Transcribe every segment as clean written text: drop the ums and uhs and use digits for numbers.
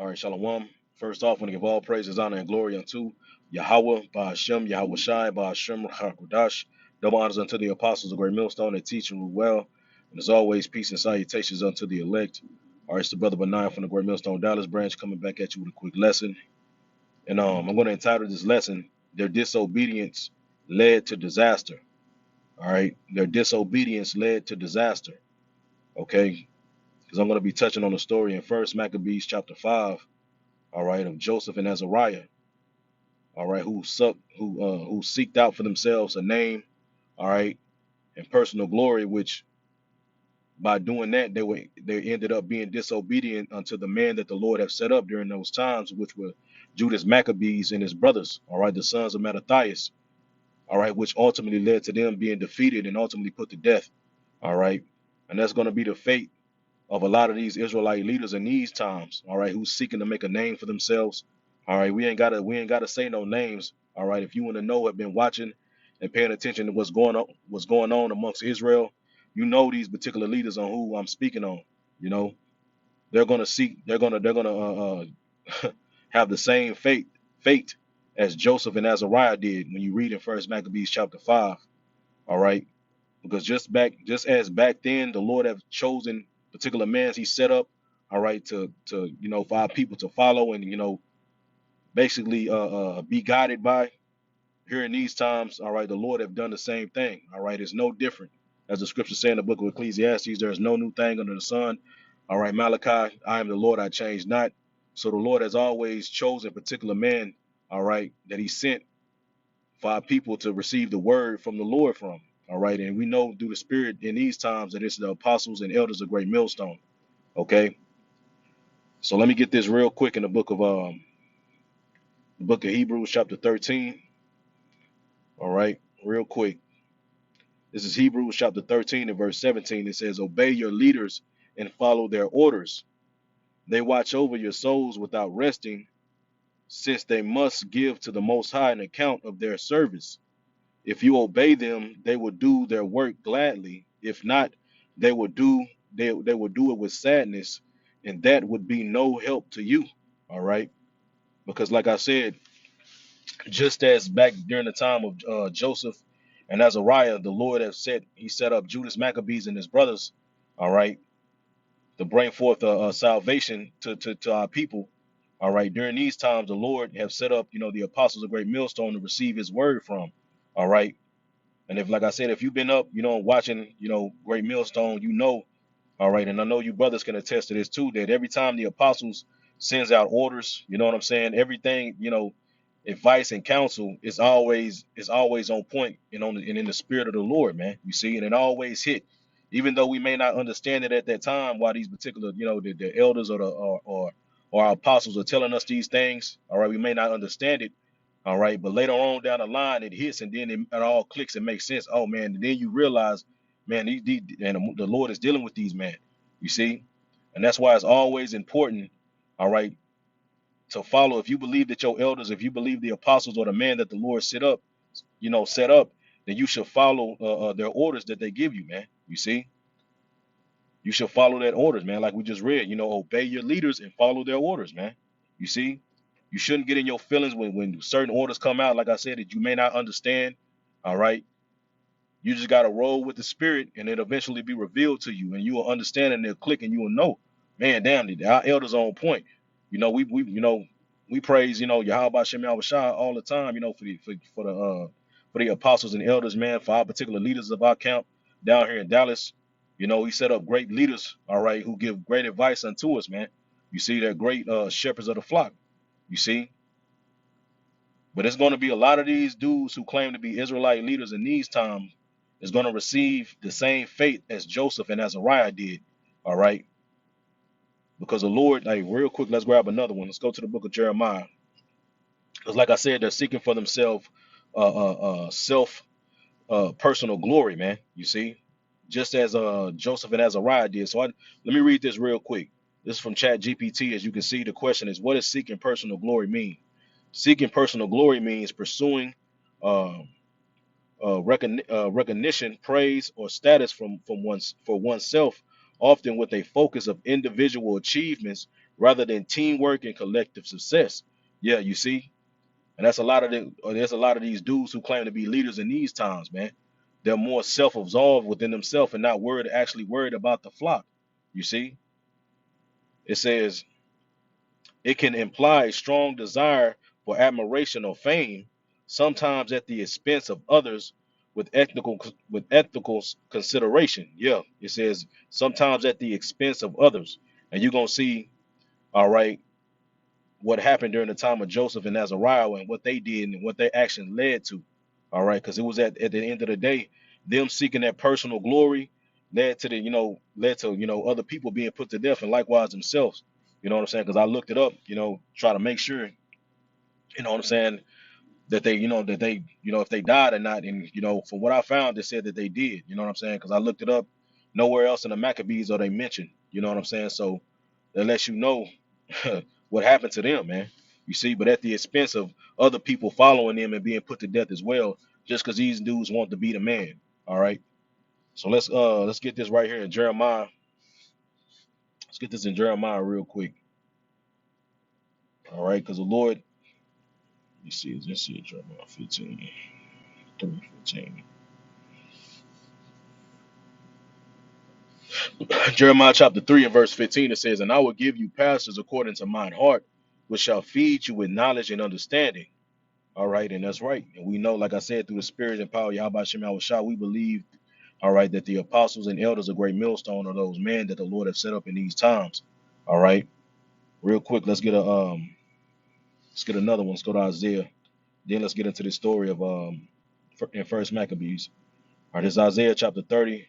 All right, Shalom. First off, I want to give all praises, honor, and glory unto Yahweh, Ba'ashem, Yahweh Shai, Ba'ashem, Hakudash. Double honors unto the apostles of Great Millstone that teach and rule well. And as always, peace and salutations unto the elect. All right, it's the brother Benaiah from the Great Millstone Dallas branch coming back at you with a quick lesson. And I'm going to entitle this lesson, Their Disobedience Led to Disaster. All right, their disobedience led to disaster. Okay, because I'm going to be touching on the story in First Maccabees chapter 5. All right, of Joseph and Azariah, all right, who seeked out for themselves a name, all right, and personal glory, which by doing that they ended up being disobedient unto the man that the Lord have set up during those times, which were Judas Maccabees and his brothers, all right, the sons of Mattathias, all right, which ultimately led to them being defeated and ultimately put to death, all right, and that's going to be the fate of a lot of these Israelite leaders in these times, all right, who's seeking to make a name for themselves. All right, we ain't gotta say no names. All right, if you want to know, have been watching and paying attention to what's going on amongst Israel, you know these particular leaders on who I'm speaking on. You know, they're gonna have the same fate as Joseph and Azariah did when you read in First Maccabees chapter 5. All right, because just as back then the Lord have chosen particular men he set up, all right, to for our people to follow and basically be guided by. Here in these times, all right, the Lord have done the same thing. All right, it's no different. As the scriptures say in the book of Ecclesiastes, there is no new thing under the sun. All right, Malachi, I am the Lord, I change not. So the Lord has always chosen particular men, all right, that he sent for our people to receive the word from the Lord from. All right, and we know through the Spirit in these times that it's the apostles and elders of Great Millstone. Okay, so let me get this real quick in the book of Hebrews chapter 13. All right, real quick. This is Hebrews chapter 13 and verse 17. It says, "Obey your leaders and follow their orders. They watch over your souls without resting, since they must give to the Most High an account of their service. If you obey them, they will do their work gladly. If not, they will do they will do it with sadness, and that would be no help to you." All right, because like I said, just as back during the time of Joseph and Azariah, the Lord has set up Judas Maccabees and his brothers, all right, to bring forth salvation to our people. All right, during these times, the Lord have set up, the apostles of Great Millstone to receive His word from. All right, and if, like I said, if you've been up, watching, Great Millstone, all right, and I know you brothers can attest to this too, that every time the apostles sends out orders, you know what I'm saying, everything, advice and counsel is always on point and and in the spirit of the Lord, man. You see, and it always hit, even though we may not understand it at that time. Why these particular, the elders or our apostles are telling us these things. All right, we may not understand it. All right, but later on down the line, it hits, and then it all clicks and makes sense. Oh man, and then you realize, man, and the Lord is dealing with these men. You see, and that's why it's always important. All right, to follow. If you believe that your elders, if you believe the apostles or the man that the Lord set up, then you should follow their orders that they give you, man. You see, you should follow their orders, man. Like we just read, obey your leaders and follow their orders, man. You see, you shouldn't get in your feelings when certain orders come out, like I said, that you may not understand. All right, you just gotta roll with the spirit, and it'll eventually be revealed to you, and you will understand, and they'll click, and you will know, man, damn, our elders are on point. We praise, Yahweh Shem Yahweh Shai all the time, for the apostles and elders, man, for our particular leaders of our camp down here in Dallas. We set up great leaders, all right, who give great advice unto us, man. You see, they're great shepherds of the flock. You see, but it's going to be a lot of these dudes who claim to be Israelite leaders in these times is going to receive the same fate as Joseph and Azariah did. All right. Because the Lord, like real quick, let's grab another one. Let's go to the book of Jeremiah. Because like I said, they're seeking for themselves self personal glory, man. You see, just as Joseph and Azariah did. So let me read this real quick. This is from Chat GPT. As you can see, the question is, what does seeking personal glory mean? Seeking personal glory means pursuing uh, recognition, praise, or status for oneself, often with a focus of individual achievements rather than teamwork and collective success. Yeah, you see, and that's a lot of there's a lot of these dudes who claim to be leaders in these times, man. They're more self-absorbed within themselves and not worried about the flock. You see, it says it can imply a strong desire for admiration or fame, sometimes at the expense of others with ethical consideration. Yeah, it says sometimes at the expense of others. And you're gonna see, all right, what happened during the time of Joseph and Azariah and what they did and what their actions led to. All right, because it was at the end of the day, them seeking that personal glory led to other people being put to death and likewise themselves. You know what I'm saying? Because I looked it up, try to make sure, what I'm saying, that they if they died or not. And from what I found, they said that they did. You know what I'm saying? Because I looked it up. Nowhere else in the Maccabees are they mentioned. You know what I'm saying? So that lets you know what happened to them, man. You see, but at the expense of other people following them and being put to death as well, just because these dudes want to be the man. All right. So let's get this right here in Jeremiah. Let's get this in Jeremiah real quick. All right, because the Lord, you see, let's see Jeremiah 15, 3:15. Jeremiah chapter 3 and verse 15, it says, "And I will give you pastors according to mine heart, which shall feed you with knowledge and understanding." All right, and that's right. And we know, like I said, through the spirit and power of Yahweh Shem Shah, we believe, all right, that the apostles and elders of great millstone are those men that the Lord have set up in these times. All right. Real quick, let's get another one. Let's go to Isaiah. Then let's get into the story of in First Maccabees. All right, this is Isaiah chapter 30.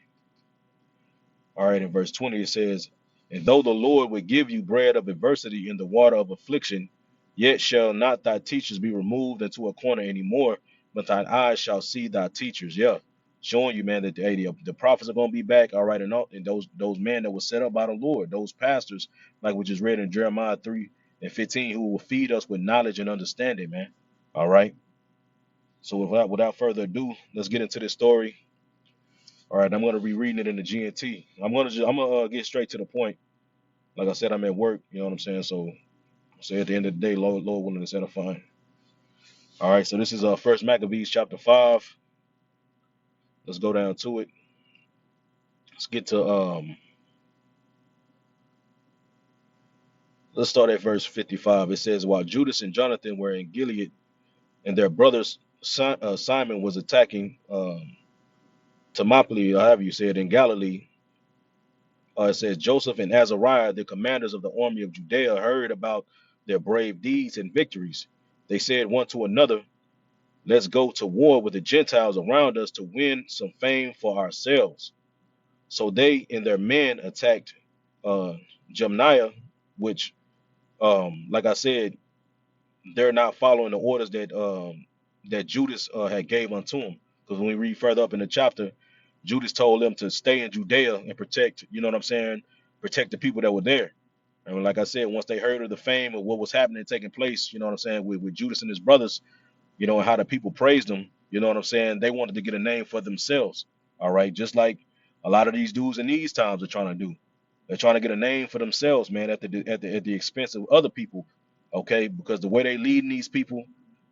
All right, in verse 20 it says, "And though the Lord would give you bread of adversity in the water of affliction, yet shall not thy teachers be removed into a corner anymore, but thine eyes shall see thy teachers." Yeah, showing you, man, that the prophets are going to be back. All right, and those men that were set up by the Lord, those pastors, like we just read in Jeremiah 3 and 15, who will feed us with knowledge and understanding, man. All right. So without further ado, let's get into this story. All right, I'm going to be reading it in the GNT. I'm gonna get straight to the point. Like I said, I'm at work. You know what I'm saying? So say at the end of the day, Lord willing, it's edifying. All right, so this is First Maccabees chapter 5. Let's go down to it. Let's get to let's start at verse 55. It says, "While Judas and Jonathan were in Gilead, and their brothers Simon was attacking Thermopylae, or however you say it, in Galilee." It says, "Joseph and Azariah, the commanders of the army of Judea, heard about their brave deeds and victories. They said one to another, 'Let's go to war with the Gentiles around us to win some fame for ourselves.' So they and their men attacked uh, Jemniah, which, like I said, they're not following the orders that Judas had gave unto him. Because when we read further up in the chapter, Judas told them to stay in Judea and protect, you know what I'm saying, protect the people that were there. And like I said, once they heard of the fame of what was happening, taking place, you know what I'm saying, with Judas and his brothers, and how the people praised them, you know what I'm saying, they wanted to get a name for themselves. All right, just like a lot of these dudes in these times are trying to do. They're trying to get a name for themselves, man, at the expense of other people. Okay, because the way they leading these people,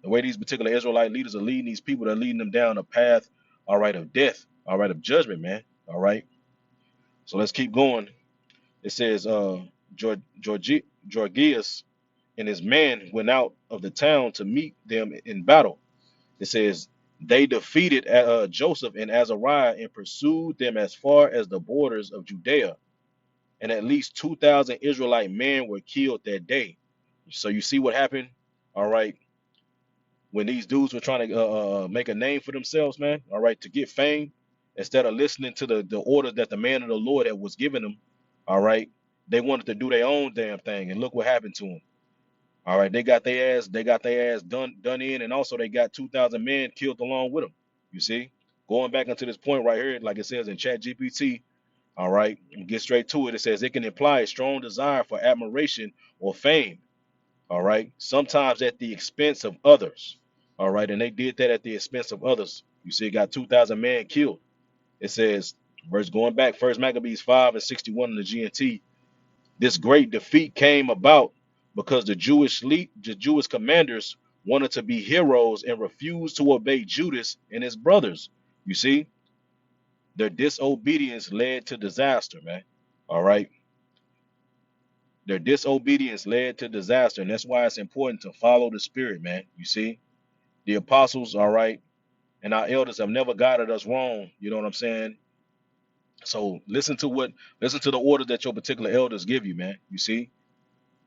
the way these particular Israelite leaders are leading these people, they're leading them down a path, all right, of death, all right, of judgment, man. All right. So let's keep going. It says, Georgius and his men went out of the town to meet them in battle. It says they defeated Joseph and Azariah and pursued them as far as the borders of Judea, and at least 2,000 Israelite men were killed that day. So you see what happened, all right, when these dudes were trying to make a name for themselves, man, all right, to get fame, instead of listening to the orders that the man of the Lord that was giving them, all right, they wanted to do their own damn thing, and look what happened to them. All right, they got their ass done in, and also they got 2,000 men killed along with them. You see, going back into this point right here, like it says in Chat GPT. All right, and get straight to it. It says it can imply a strong desire for admiration or fame. All right, sometimes at the expense of others. All right, and they did that at the expense of others. You see, it got 2,000 men killed. It says, verse going back, First Maccabees 5 and 61 in the GNT. This great defeat came about because the Jewish commanders wanted to be heroes and refused to obey Judas and his brothers. You see, their disobedience led to disaster, man. All right. Their disobedience led to disaster, and that's why it's important to follow the Spirit, man. You see, the apostles, all right, and our elders have never guided us wrong. You know what I'm saying? So listen to the orders that your particular elders give you, man. You see,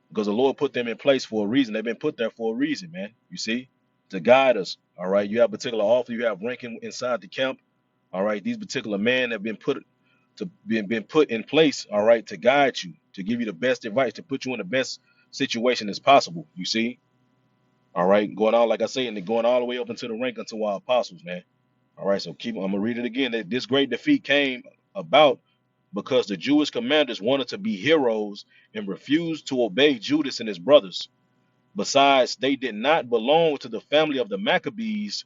because the Lord put them in place for a reason. They've been put there for a reason, man. You see, to guide us. All right, you have particular office, you have ranking inside the camp. All right, these particular men have been put in place. All right, to guide you, to give you the best advice, to put you in the best situation as possible. You see, all right, going on like I say, and then going all the way up into the rank unto our apostles, man. All right, so keep. I'm gonna read it again. That this great defeat came about because the Jewish commanders wanted to be heroes and refused to obey Judas and his brothers. Besides, they did not belong to the family of the Maccabees,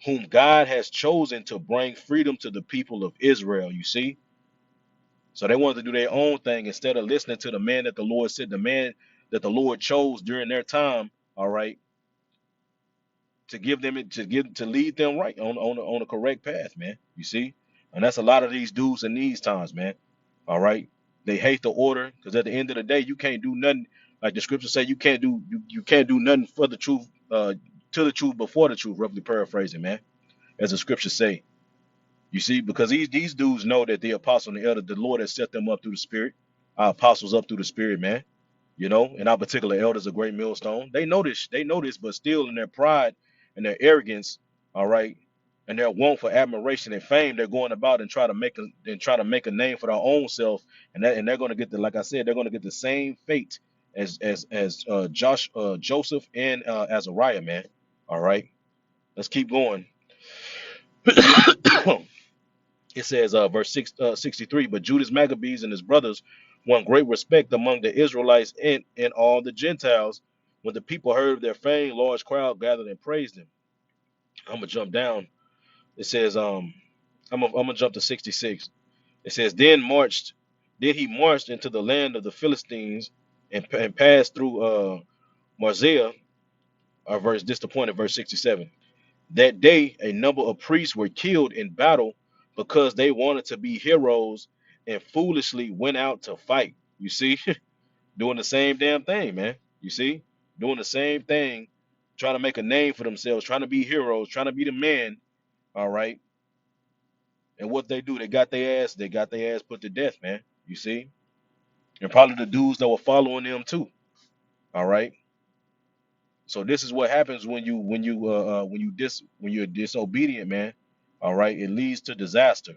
whom God has chosen to bring freedom to the people of Israel. You see, so they wanted to do their own thing instead of listening to the man that the Lord said, the man that the Lord chose during their time. All right, to give them to lead them right on the correct path, man. You see, and that's a lot of these dudes in these times, man. All right, they hate the order because at the end of the day, you can't do nothing. Like the scriptures say, you can't do nothing for the truth, to the truth before the truth. Roughly paraphrasing, man, as the scriptures say. You see, because these dudes know that the apostle and the elder, the Lord has set them up through the Spirit, our apostles up through the Spirit, man. You know, and our particular elders a great millstone. They know this, but still in their pride and their arrogance, all right, and their want for admiration and fame, they're going about and try to make a name for their own self, and they're going to get the like I said, they're going to get the same fate as Joseph and Azariah, man. All right, let's keep going. It says, verse 63, but Judas Maccabees and his brothers won great respect among the Israelites and all the Gentiles. When the people heard of their fame, large crowd gathered and praised him. I'm gonna jump down. It says, I'm gonna jump to 66. It says, then he marched into the land of the Philistines and passed through Marziah, verse 67. That day, a number of priests were killed in battle because they wanted to be heroes and foolishly went out to fight. You see, doing the same damn thing, man. You see, doing the same thing, trying to make a name for themselves, trying to be heroes, trying to be the man. All right. And what they do, they got their ass put to death, man. You see, and probably the dudes that were following them too. All right. So this is what happens when you're disobedient, man. All right, it leads to disaster,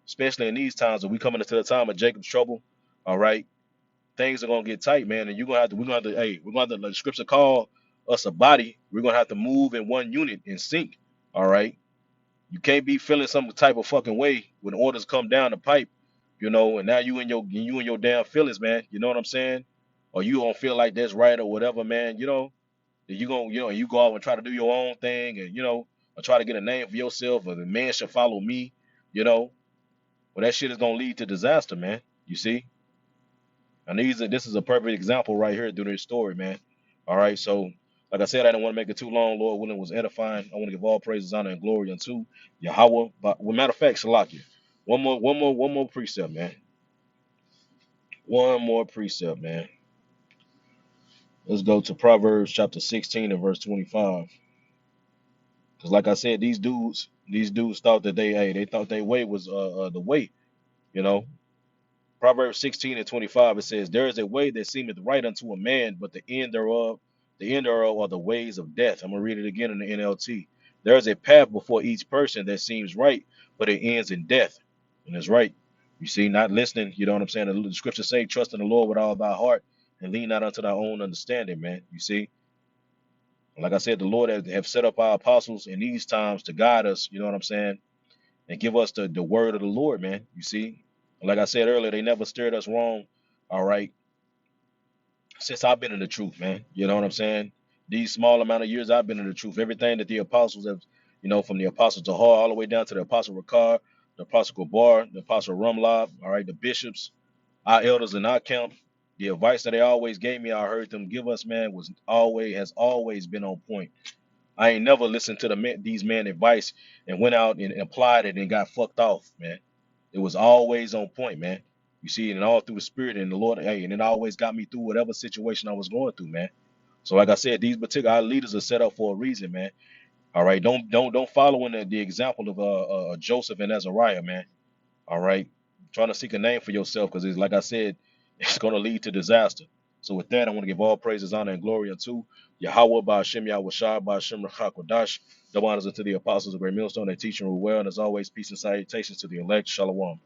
especially in these times when we coming into the time of Jacob's trouble. All right, things are gonna get tight, man, and we're gonna have to hey we're gonna have to like the scripture call us a body. We're gonna have to move in one unit in sync. All right, you can't be feeling some type of fucking way when orders come down the pipe, and now you and your damn feelings, man. You know what I'm saying? Or you don't feel like that's right or whatever, man. Then you gonna you go out and try to do your own thing and or try to get a name for yourself or the man should follow me, you know. Well, that shit is gonna lead to disaster, man. You see? And this is a perfect example right here through this story, man. All right, so like I said, I didn't want to make it too long. Lord willing was edifying. I want to give all praises, honor, and glory unto Yahweh. But well, matter of fact, Shalakia. One more precept, man. One more precept, man. Let's go to Proverbs chapter 16 and verse 25. Because like I said, these dudes thought that they thought their way was the way, you know. Proverbs 16 and 25, it says, there is a way that seemeth right unto a man, but the end thereof are the ways of death. I'm gonna read it again in the NLT. There is a path before each person that seems right, but it ends in death. And it's right. You see, not listening, you know what I'm saying? The scriptures say, trust in the Lord with all thy heart and lean not unto thy own understanding, man. You see? Like I said, the Lord have set up our apostles in these times to guide us, you know what I'm saying? And give us the word of the Lord, man. You see? Like I said earlier, they never steered us wrong, all right, since I've been in the truth, man. You know what I'm saying? These small amount of years I've been in the truth. Everything that the apostles have, from the apostle Tahar all the way down to the apostle Rakar, the apostle Gabar, the apostle Rumlob, all right, the bishops, our elders in our camp, The advice that they always gave me, I heard them give us, man, was always has always been on point. I ain't never listened to these men advice and went out and applied it and got fucked off, man. It was always on point, man. You see, and all through the spirit and the Lord, hey, and it always got me through whatever situation I was going through, man. So like I said, these particular our leaders are set up for a reason, man. All right, don't follow in the example of Joseph and Azariah, man. All right, trying to seek a name for yourself because it's like I said, it's going to lead to disaster. So with that, I want to give all praises, honor, and glory unto Yahweh by Hashem Yahweh Shai by Hashem Rachak. Double honors unto the apostles of Great Millstone, their teaching rule well, and as always, peace and salutations to the elect. Shalom.